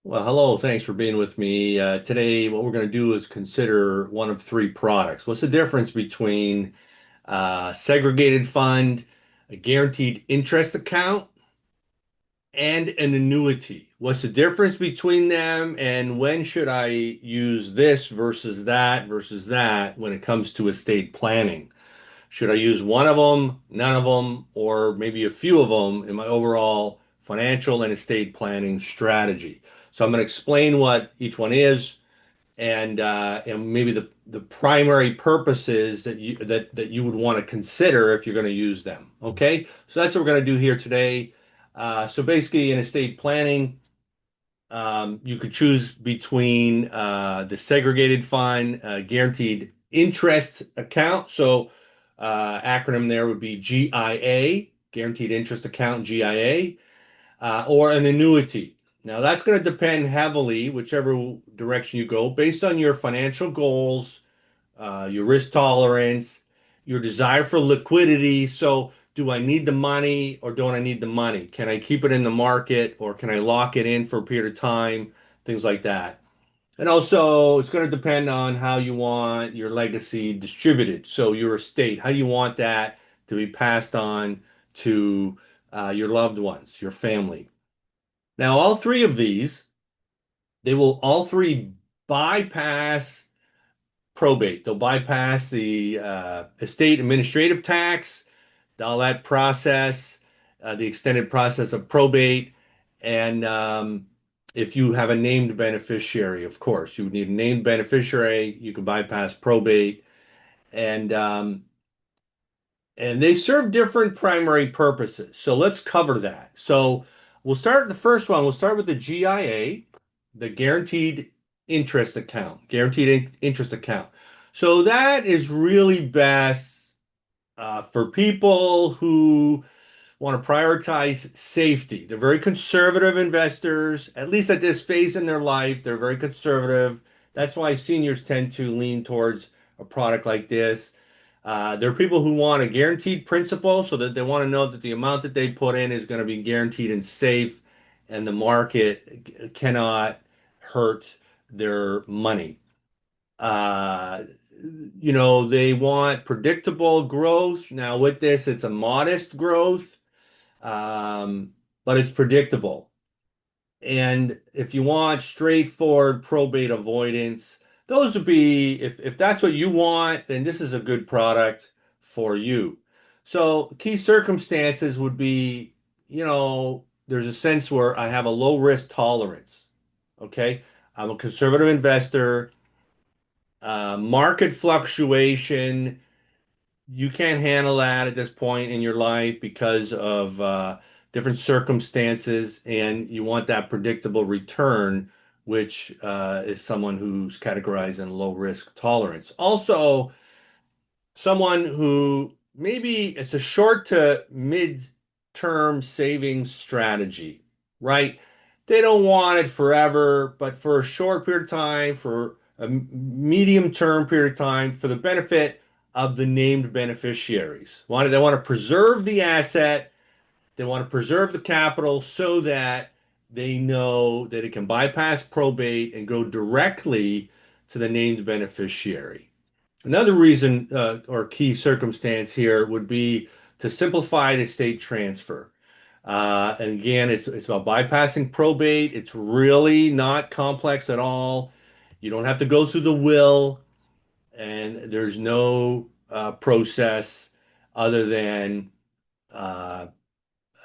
Well, hello. Thanks for being with me. Today, what we're going to do is consider one of three products. What's the difference between segregated fund, a guaranteed interest account, and an annuity? What's the difference between them, and when should I use this versus that when it comes to estate planning? Should I use one of them, none of them, or maybe a few of them in my overall financial and estate planning strategy? So I'm going to explain what each one is and maybe the primary purposes that you would want to consider if you're going to use them. Okay, so that's what we're going to do here today. So basically, in estate planning, you could choose between the segregated fund, guaranteed interest account. So, acronym there would be GIA, guaranteed interest account, GIA, or an annuity. Now, that's going to depend heavily, whichever direction you go, based on your financial goals, your risk tolerance, your desire for liquidity. So, do I need the money or don't I need the money? Can I keep it in the market or can I lock it in for a period of time? Things like that. And also, it's going to depend on how you want your legacy distributed. So, your estate, how you want that to be passed on to your loved ones, your family. Now, all three of these, they will all three bypass probate. They'll bypass the estate administrative tax, all that process, the extended process of probate, and if you have a named beneficiary, of course, you would need a named beneficiary. You can bypass probate, and and they serve different primary purposes. So let's cover that. So we'll start the first one. We'll start with the GIA, the guaranteed interest account. So that is really best for people who want to prioritize safety. They're very conservative investors, at least at this phase in their life. They're very conservative. That's why seniors tend to lean towards a product like this. There are people who want a guaranteed principal so that they want to know that the amount that they put in is going to be guaranteed and safe, and the market cannot hurt their money. Uh, they want predictable growth. Now, with this, it's a modest growth, um, but it's predictable. And if you want straightforward probate avoidance, those would be, if that's what you want, then this is a good product for you. So key circumstances would be, there's a sense where I have a low risk tolerance. Okay. I'm a conservative investor. Market fluctuation, you can't handle that at this point in your life because of different circumstances, and you want that predictable return, which is someone who's categorized in low risk tolerance. Also, someone who maybe it's a short to mid-term savings strategy, right? They don't want it forever, but for a short period of time, for a medium-term period of time, for the benefit of the named beneficiaries. They want to preserve the asset, they want to preserve the capital so that they know that it can bypass probate and go directly to the named beneficiary. Another reason or key circumstance here would be to simplify the estate transfer. And again, it's about bypassing probate. It's really not complex at all. You don't have to go through the will, and there's no process other than uh,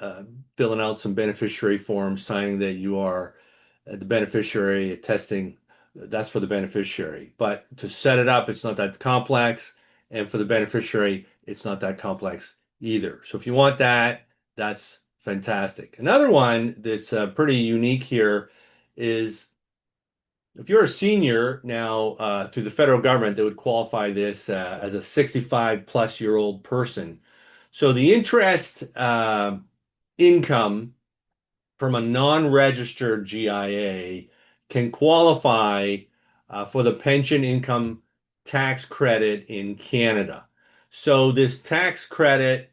uh, filling out some beneficiary forms, signing that you are the beneficiary, attesting that's for the beneficiary. But to set it up, it's not that complex. And for the beneficiary, it's not that complex either. So if you want that, that's fantastic. Another one that's pretty unique here is if you're a senior now through the federal government, they would qualify this as a 65 plus year old person. So the interest income from a non-registered GIA can qualify for the pension income tax credit in Canada. So this tax credit,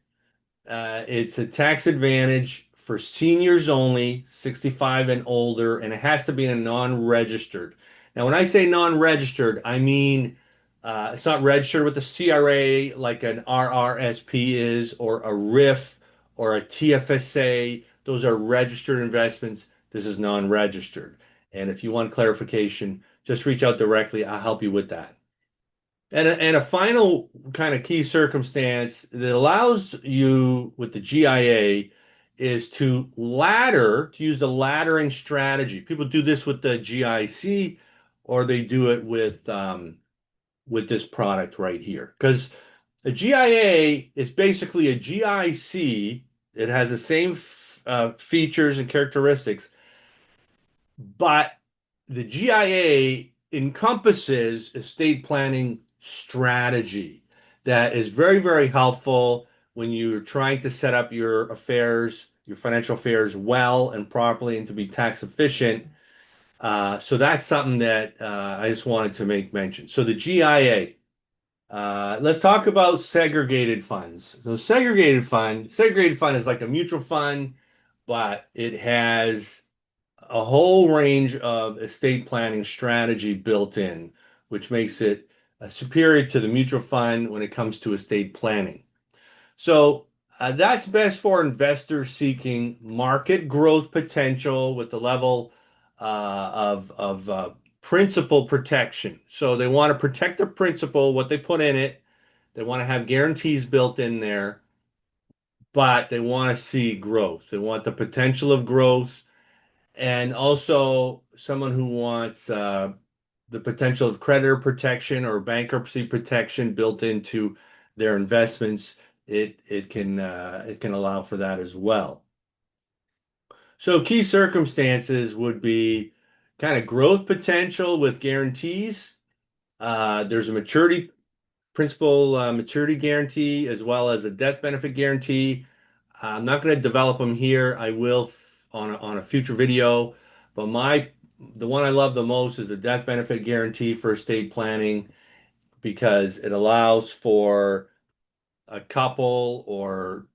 it's a tax advantage for seniors only, 65 and older, and it has to be in a non-registered. Now, when I say non-registered, I mean it's not registered with the CRA like an RRSP is, or a RIF, or a TFSA. Those are registered investments. This is non-registered. And if you want clarification, just reach out directly. I'll help you with that. And a final kind of key circumstance that allows you with the GIA is to use the laddering strategy. People do this with the GIC, or they do it with this product right here. Because a GIA is basically a GIC. It has the same features and characteristics, but the GIA encompasses estate planning strategy that is very, very helpful when you're trying to set up your affairs, your financial affairs well and properly and to be tax efficient. So that's something that I just wanted to make mention. So the GIA, let's talk about segregated funds. So segregated fund is like a mutual fund, but it has a whole range of estate planning strategy built in, which makes it superior to the mutual fund when it comes to estate planning. So that's best for investors seeking market growth potential with the level of principal protection. So they want to protect the principal, what they put in it. They want to have guarantees built in there, but they want to see growth. They want the potential of growth, and also someone who wants the potential of creditor protection or bankruptcy protection built into their investments. It can allow for that as well. So key circumstances would be kind of growth potential with guarantees. There's a maturity principal maturity guarantee as well as a death benefit guarantee. I'm not going to develop them here. I will on a future video. But the one I love the most is the death benefit guarantee for estate planning because it allows for a couple or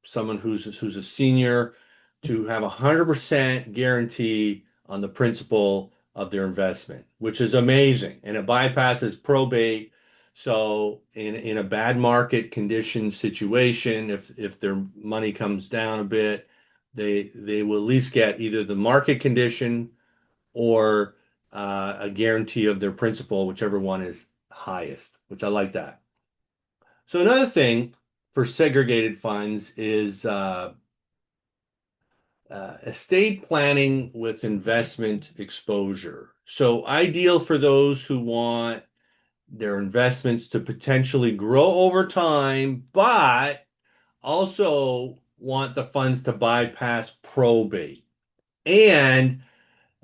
someone who's a senior to have 100% guarantee on the principal of their investment, which is amazing. And it bypasses probate. So in a bad market condition situation, if their money comes down a bit, they will at least get either the market condition or a guarantee of their principal, whichever one is highest, which I like that. So another thing for segregated funds is estate planning with investment exposure. So ideal for those who want their investments to potentially grow over time, but also want the funds to bypass probate and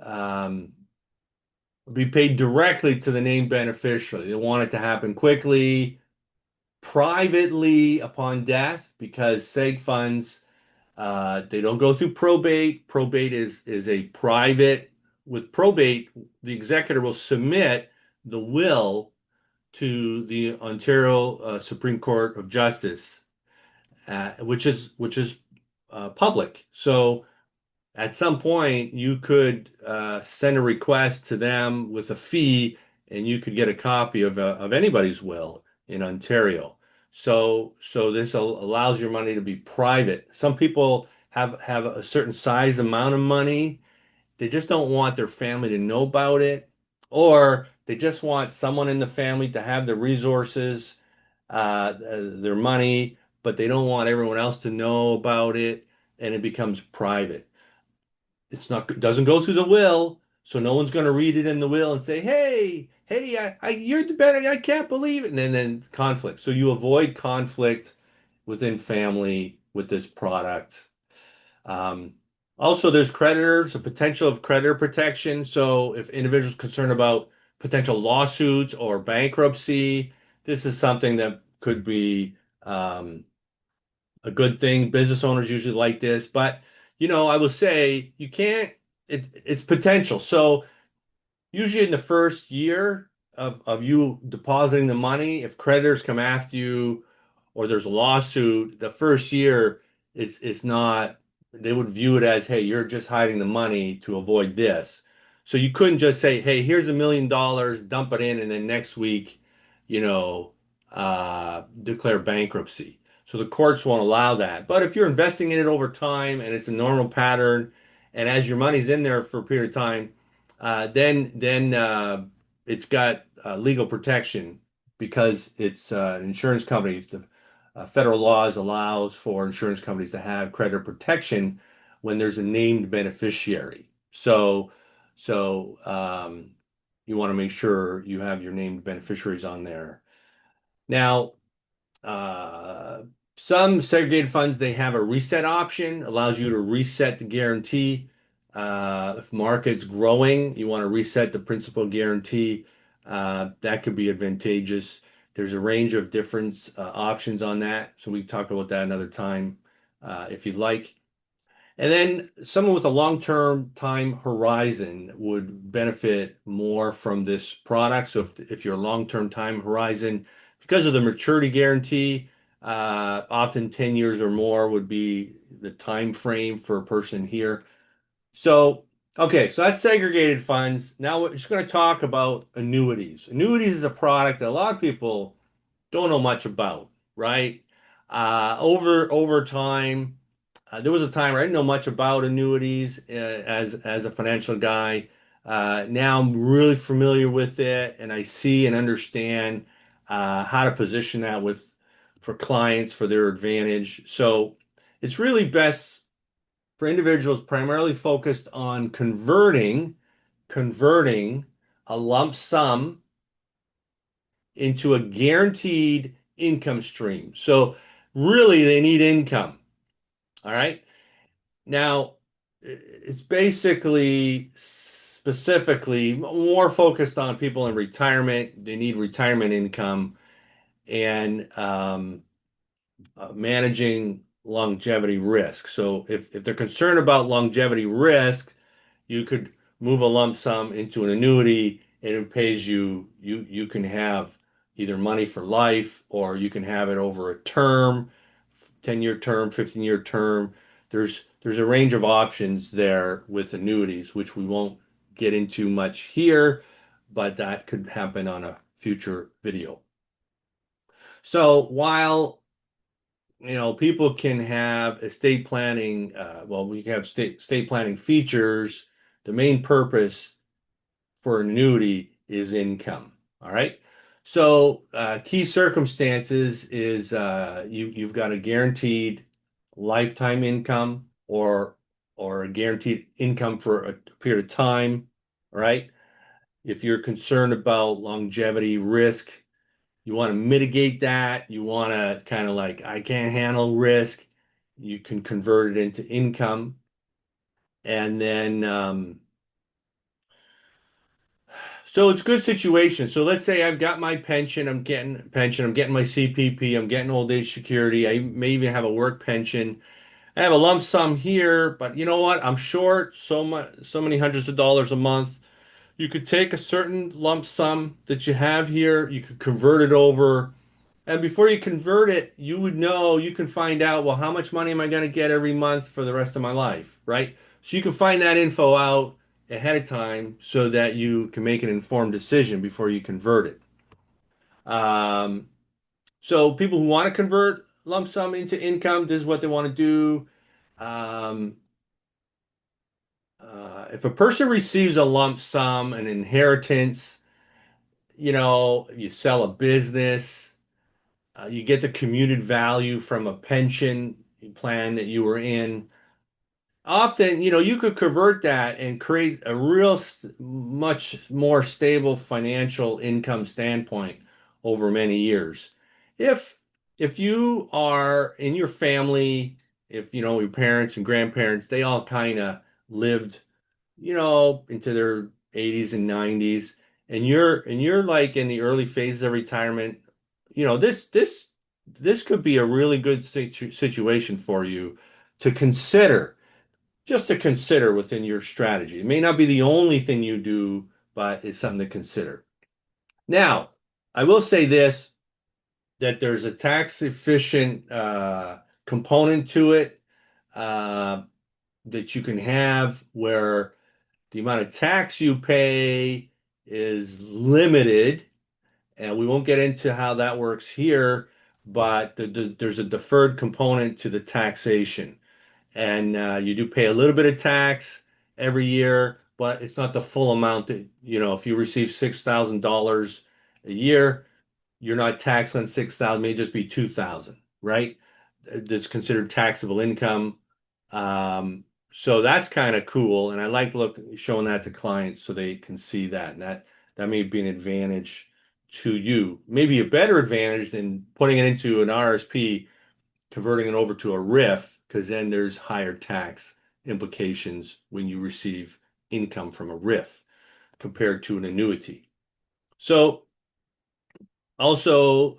um, be paid directly to the named beneficiary. They want it to happen quickly, privately upon death, because seg funds they don't go through probate. Probate is a private. With probate, the executor will submit the will to the Ontario Supreme Court of Justice, which is public. So at some point, you could send a request to them with a fee, and you could get a copy of anybody's will in Ontario. So this allows your money to be private. Some people have a certain size amount of money. They just don't want their family to know about it, or they just want someone in the family to have the resources, their money, but they don't want everyone else to know about it, and it becomes private. It doesn't go through the will, so no one's going to read it in the will and say, hey, you're the better, I can't believe it, and then conflict. So you avoid conflict within family with this product. Um, Also, there's creditors, a potential of creditor protection. So if individuals concerned about potential lawsuits or bankruptcy, this is something that could be a good thing. Business owners usually like this, but I will say you can't. It's potential. So usually in the first year of you depositing the money, if creditors come after you or there's a lawsuit, the first year it's not they would view it as, hey, you're just hiding the money to avoid this. So you couldn't just say, hey, here's $1 million, dump it in, and then next week, declare bankruptcy. So the courts won't allow that. But if you're investing in it over time and it's a normal pattern, and as your money's in there for a period of time, then it's got legal protection because it's an insurance company. Federal laws allows for insurance companies to have creditor protection when there's a named beneficiary. So you want to make sure you have your named beneficiaries on there. Now, uh, some segregated funds, they have a reset option, allows you to reset the guarantee. If market's growing, you want to reset the principal guarantee. That could be advantageous. There's a range of different options on that. So we can talk about that another time if you'd like. And then someone with a long-term time horizon would benefit more from this product. So if you're a long-term time horizon, because of the maturity guarantee, often 10 years or more would be the time frame for a person here. So, okay, so that's segregated funds. Now we're just going to talk about annuities. Annuities is a product that a lot of people don't know much about, right? Over time, there was a time where I didn't know much about annuities as a financial guy. Now I'm really familiar with it, and I see and understand how to position that with for clients for their advantage. So it's really best for individuals primarily focused on converting a lump sum into a guaranteed income stream. So really they need income. All right. Now it's basically specifically more focused on people in retirement. They need retirement income and managing longevity risk. So if they're concerned about longevity risk, you could move a lump sum into an annuity and it pays you can have either money for life or you can have it over a term, 10-year term, 15-year term. There's a range of options there with annuities, which we won't get into much here, but that could happen on a future video. So while people can have estate planning. Well, we can have estate planning features. The main purpose for an annuity is income. All right. So key circumstances is you've got a guaranteed lifetime income or a guaranteed income for a period of time. All right. If you're concerned about longevity risk, you want to mitigate that. You want to kind of like, I can't handle risk. You can convert it into income. And then, so it's a good situation. So let's say I've got my pension, I'm getting my CPP, I'm getting old age security. I may even have a work pension. I have a lump sum here, but you know what? I'm short so many hundreds of dollars a month. You could take a certain lump sum that you have here, you could convert it over. And before you convert it, you would know, you can find out, well, how much money am I going to get every month for the rest of my life, right? So you can find that info out ahead of time so that you can make an informed decision before you convert it. Um, so people who want to convert lump sum into income, this is what they want to do. Um, if a person receives a lump sum, an inheritance, you sell a business. You get the commuted value from a pension plan that you were in. Often, you could convert that and create a much more stable financial income standpoint over many years. If if you are in your family, if your parents and grandparents, they all kind of lived into their 80s and 90s, and you're like in the early phases of retirement, this could be a really good situation for you to consider, just to consider within your strategy. It may not be the only thing you do, but it's something to consider. Now, I will say this, that there's a tax efficient component to it. Uh, that you can have where the amount of tax you pay is limited, and we won't get into how that works here, but there's a deferred component to the taxation. And you do pay a little bit of tax every year, but it's not the full amount that, if you receive $6,000 a year, you're not taxed on 6,000, may just be 2,000, right? That's considered taxable income. So that's kind of cool. And I like showing that to clients so they can see that. And that may be an advantage to you. Maybe a better advantage than putting it into an RSP, converting it over to a RIF, because then there's higher tax implications when you receive income from a RIF compared to an annuity. So also,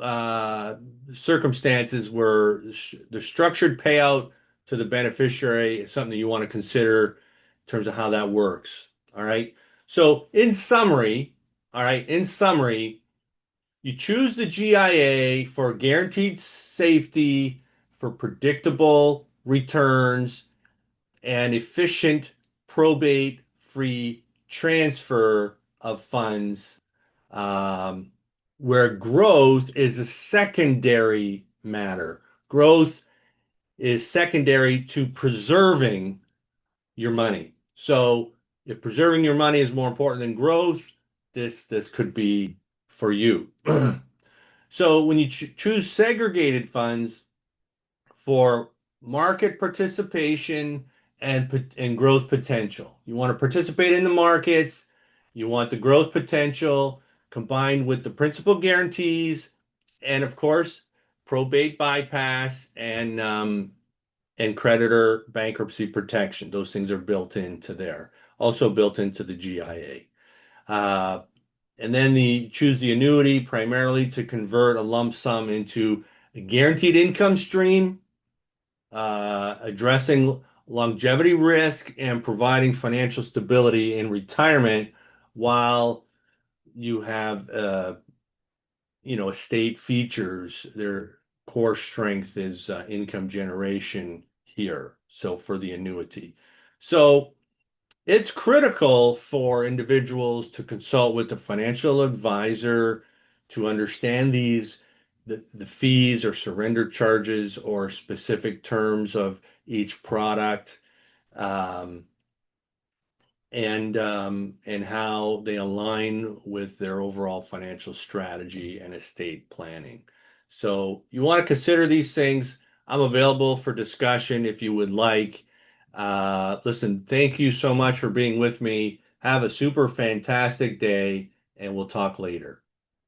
circumstances where the structured payout to the beneficiary is something that you want to consider in terms of how that works. All right. So, in summary, you choose the GIA for guaranteed safety, for predictable returns, and efficient probate-free transfer of funds, um, where growth is a secondary matter. Growth is secondary to preserving your money. So if preserving your money is more important than growth, this could be for you. So when you choose segregated funds for market participation and growth potential. You want to participate in the markets, you want the growth potential combined with the principal guarantees, and of course, probate bypass and creditor bankruptcy protection. Those things are built into there. Also built into the GIA. And then choose the annuity primarily to convert a lump sum into a guaranteed income stream, addressing longevity risk and providing financial stability in retirement while you have, estate features. Their core strength is income generation here. So for the annuity. So it's critical for individuals to consult with a financial advisor to understand the fees or surrender charges or specific terms of each product, um, and how they align with their overall financial strategy and estate planning. So you want to consider these things. I'm available for discussion if you would like. Listen, thank you so much for being with me. Have a super fantastic day, and we'll talk later.